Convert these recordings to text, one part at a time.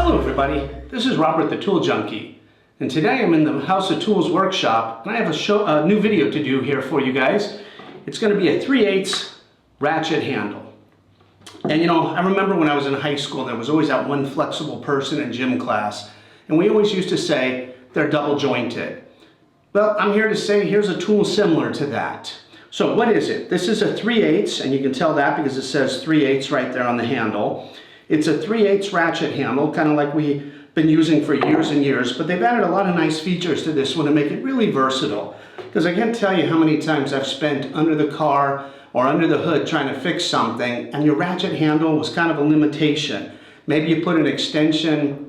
Hello everybody, this is Robert the Tool Junkie, and today I'm in the House of Tools workshop, and I have a new video to do here for you guys. It's going to be a 3/8 ratchet handle. And you know, I remember when I was in high school, there was always that one flexible person in gym class, and we always used to say they're double jointed. Well, I'm here to say here's a tool similar to that. So what is it? This is a 3/8, and you can tell that because it says 3/8 right there on the handle. It's a 3/8 ratchet handle, kind of like we've been using for years and years, but they've added a lot of nice features to this one to make it really versatile. Because I can't tell you how many times I've spent under the car or under the hood trying to fix something, and your ratchet handle was kind of a limitation. Maybe you put an extension,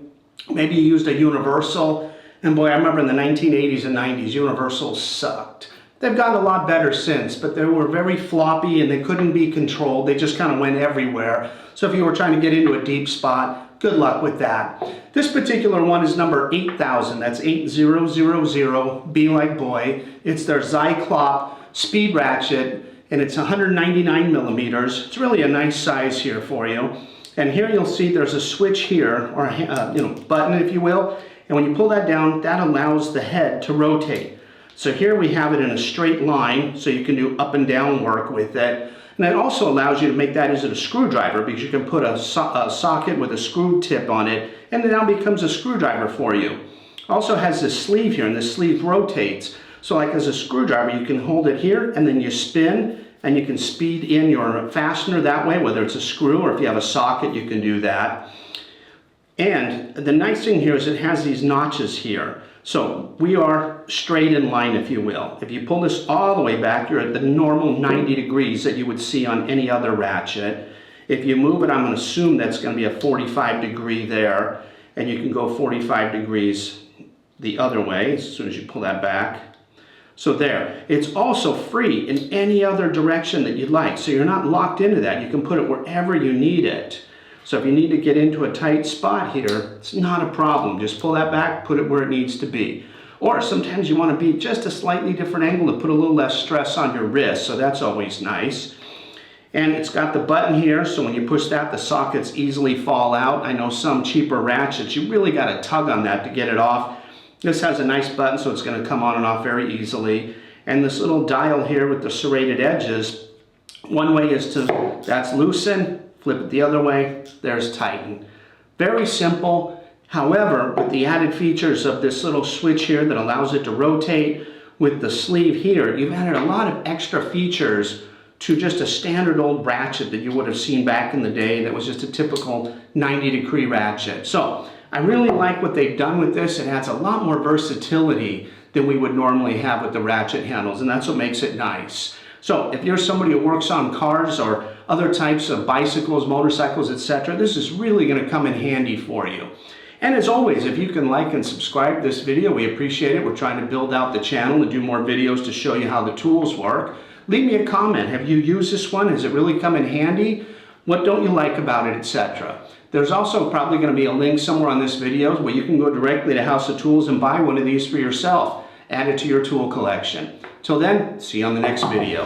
maybe you used a universal, and boy, I remember in the 1980s and 90s, universals sucked. They've gotten a lot better since, but they were very floppy and they couldn't be controlled. They just kind of went everywhere. So if you were trying to get into a deep spot, good luck with that. This particular one is number 8000. That's 8000, B like boy. It's their Zyklop Speed Ratchet, and it's 199 millimeters. It's really a nice size here for you. And here you'll see there's a switch here, or a button if you will. And when you pull that down, that allows the head to rotate. So here we have it in a straight line, so you can do up and down work with it. And it also allows you to make that as a screwdriver, because you can put a socket with a screw tip on it, and it now becomes a screwdriver for you. Also has this sleeve here, and this sleeve rotates. So like as a screwdriver, you can hold it here, and then you spin, and you can speed in your fastener that way, whether it's a screw or if you have a socket, you can do that. And the nice thing here is it has these notches here. So we are straight in line, if you will. If you pull this all the way back, you're at the normal 90 degrees that you would see on any other ratchet. If you move it, I'm going to assume that's going to be a 45 degree there, and you can go 45 degrees the other way as soon as you pull that back. So there. It's also free in any other direction that you'd like, so you're not locked into that. You can put it wherever you need it. So if you need to get into a tight spot here, it's not a problem. Just pull that back, put it where it needs to be. Or sometimes you want to be just a slightly different angle to put a little less stress on your wrist, so that's always nice. And it's got the button here, so when you push that, the sockets easily fall out. I know some cheaper ratchets, you really got to tug on that to get it off. This has a nice button, so it's going to come on and off very easily. And this little dial here with the serrated edges, one way is to, that's loosen. Flip it the other way, there's tighten. Very simple. However, with the added features of this little switch here that allows it to rotate, with the sleeve here, you've added a lot of extra features to just a standard old ratchet that you would have seen back in the day that was just a typical 90-degree ratchet. So I really like what they've done with this. It adds a lot more versatility than we would normally have with the ratchet handles, and that's what makes it nice. So if you're somebody who works on cars or other types of bicycles, motorcycles, etc., this is really going to come in handy for you. And as always, if you can like and subscribe to this video, we appreciate it. We're trying to build out the channel and do more videos to show you how the tools work. Leave me a comment. Have you used this one? Has it really come in handy? What don't you like about it, etc.? There's also probably going to be a link somewhere on this video where you can go directly to House of Tools and buy one of these for yourself. Add it to your tool collection. Till then, see you on the next video.